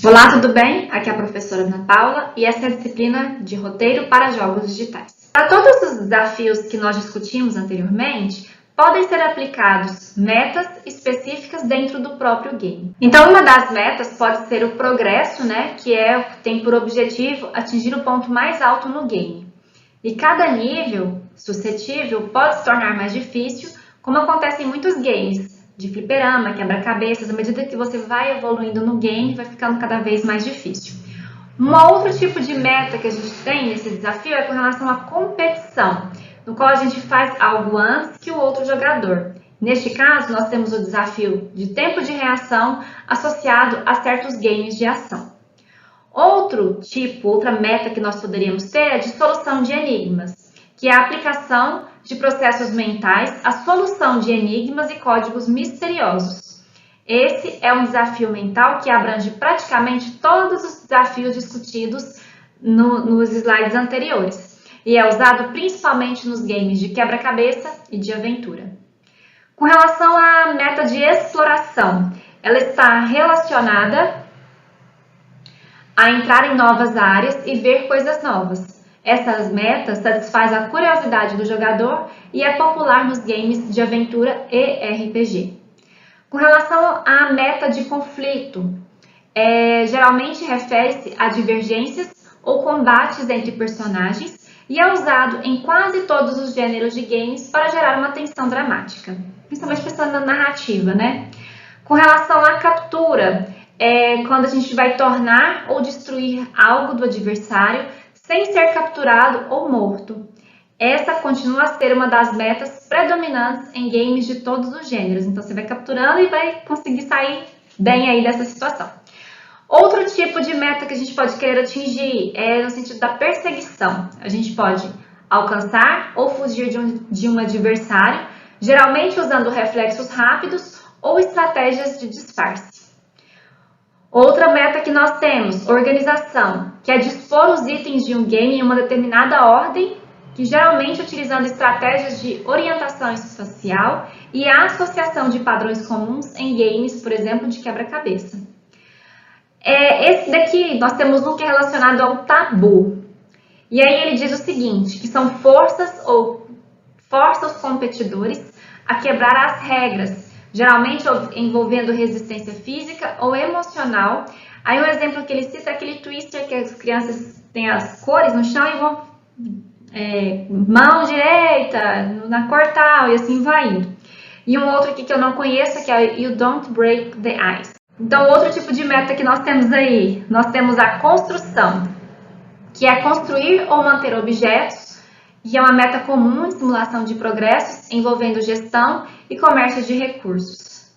Olá, tudo bem? Aqui é a professora Ana Paula e essa é a disciplina de roteiro para jogos digitais. Para todos os desafios que nós discutimos anteriormente, podem ser aplicados metas específicas dentro do próprio game. Então, uma das metas pode ser o progresso, que tem por objetivo atingir o ponto mais alto no game. E cada nível suscetível pode se tornar mais difícil, como acontece em muitos games de fliperama, quebra-cabeças. À medida que você vai evoluindo no game, vai ficando cada vez mais difícil. Um outro tipo de meta que a gente tem nesse desafio é com relação à competição, no qual a gente faz algo antes que o outro jogador. Neste caso, nós temos o desafio de tempo de reação associado a certos games de ação. Outra meta que nós poderíamos ter é de solução de enigmas, que é a aplicação de processos mentais à solução de enigmas e códigos misteriosos. Esse é um desafio mental que abrange praticamente todos os desafios discutidos nos slides anteriores e é usado principalmente nos games de quebra-cabeça e de aventura. Com relação à meta de exploração, ela está relacionada a entrar em novas áreas e ver coisas novas. Essas metas satisfazem a curiosidade do jogador e é popular nos games de aventura e RPG. Com relação à meta de conflito, geralmente refere-se a divergências ou combates entre personagens e é usado em quase todos os gêneros de games para gerar uma tensão dramática, principalmente pensando na narrativa, Com relação à captura, quando a gente vai tornar ou destruir algo do adversário sem ser capturado ou morto. Essa continua a ser uma das metas predominantes em games de todos os gêneros. Então você vai capturando e vai conseguir sair bem aí dessa situação. Outro tipo de meta que a gente pode querer atingir é no sentido da perseguição. A gente pode alcançar ou fugir de um adversário, geralmente usando reflexos rápidos ou estratégias de disfarce. Outra meta que nós temos, organização, que é dispor os itens de um game em uma determinada ordem, que geralmente utilizando estratégias de orientação espacial e a associação de padrões comuns em games, por exemplo, de quebra-cabeça. Esse daqui nós temos um que é relacionado ao tabu. E aí ele diz o seguinte, que são força os competidores a quebrar as regras, geralmente envolvendo resistência física ou emocional. Aí um exemplo que ele cita é aquele twister que as crianças têm as cores no chão e vão mão direita, na cor tal, e assim vai indo. E um outro aqui que eu não conheço, que é You Don't Break the Ice. Então, outro tipo de meta que nós temos aí, nós temos a construção, que é construir ou manter objetos, e é uma meta comum em simulação de progressos envolvendo gestão e comércio de recursos.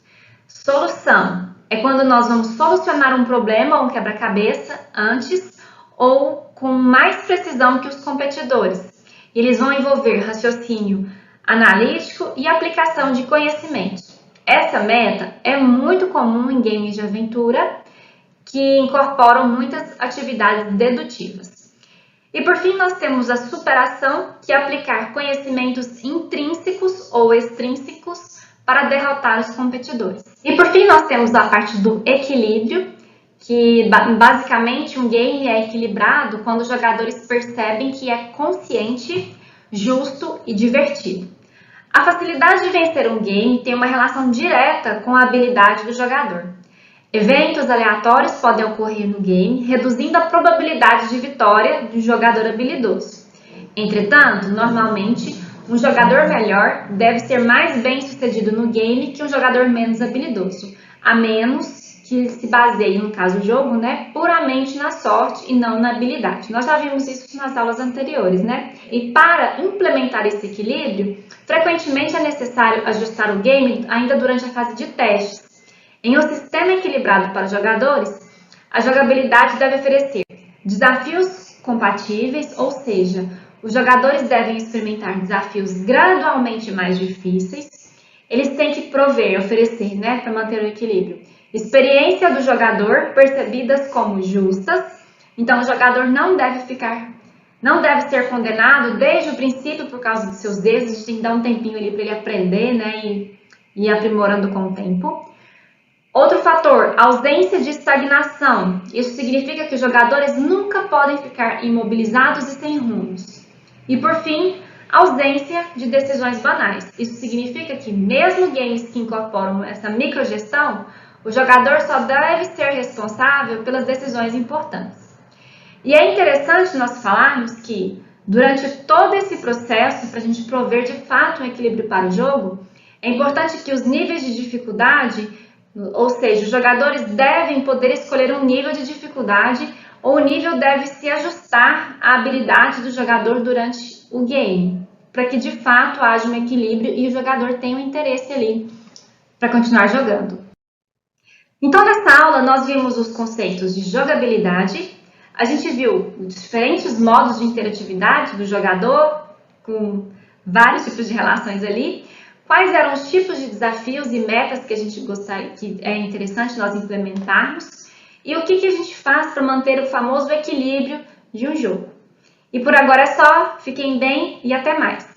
Solução é quando nós vamos solucionar um problema ou um quebra-cabeça antes ou com mais precisão que os competidores. Eles vão envolver raciocínio analítico e aplicação de conhecimentos. Essa meta é muito comum em games de aventura que incorporam muitas atividades dedutivas. E por fim, nós temos a superação, que é aplicar conhecimentos intrínsecos ou extrínsecos para derrotar os competidores. E por fim, nós temos a parte do equilíbrio, que basicamente um game é equilibrado quando os jogadores percebem que é consciente, justo e divertido. A facilidade de vencer um game tem uma relação direta com a habilidade do jogador. Eventos aleatórios podem ocorrer no game, reduzindo a probabilidade de vitória de um jogador habilidoso. Entretanto, normalmente, um jogador melhor deve ser mais bem sucedido no game que um jogador menos habilidoso, a menos que se baseie, no caso do jogo, puramente na sorte e não na habilidade. Nós já vimos isso nas aulas anteriores, E para implementar esse equilíbrio, frequentemente é necessário ajustar o game ainda durante a fase de testes. Em um sistema equilibrado para jogadores, a jogabilidade deve oferecer desafios compatíveis, ou seja, os jogadores devem experimentar desafios gradualmente mais difíceis. Eles têm que oferecer, para manter o equilíbrio, experiência do jogador percebidas como justas. Então, o jogador não deve ser condenado desde o princípio por causa dos seus erros. A gente tem que dar um tempinho ali para ele aprender, e ir aprimorando com o tempo. Outro fator, ausência de estagnação. Isso significa que os jogadores nunca podem ficar imobilizados e sem rumos. E por fim, ausência de decisões banais. Isso significa que mesmo games que incorporam essa microgestão, o jogador só deve ser responsável pelas decisões importantes. E é interessante nós falarmos que durante todo esse processo, para a gente prover de fato um equilíbrio para o jogo, é importante que os níveis de dificuldade, ou seja, os jogadores devem poder escolher um nível de dificuldade ou o nível deve se ajustar à habilidade do jogador durante o game, para que de fato haja um equilíbrio e o jogador tenha um interesse ali para continuar jogando. Então, nessa aula, nós vimos os conceitos de jogabilidade, a gente viu os diferentes modos de interatividade do jogador, com vários tipos de relações ali, quais eram os tipos de desafios e metas que a gente gostaria, que é interessante nós implementarmos, e o que a gente faz para manter o famoso equilíbrio de um jogo. E por agora é só, fiquem bem e até mais!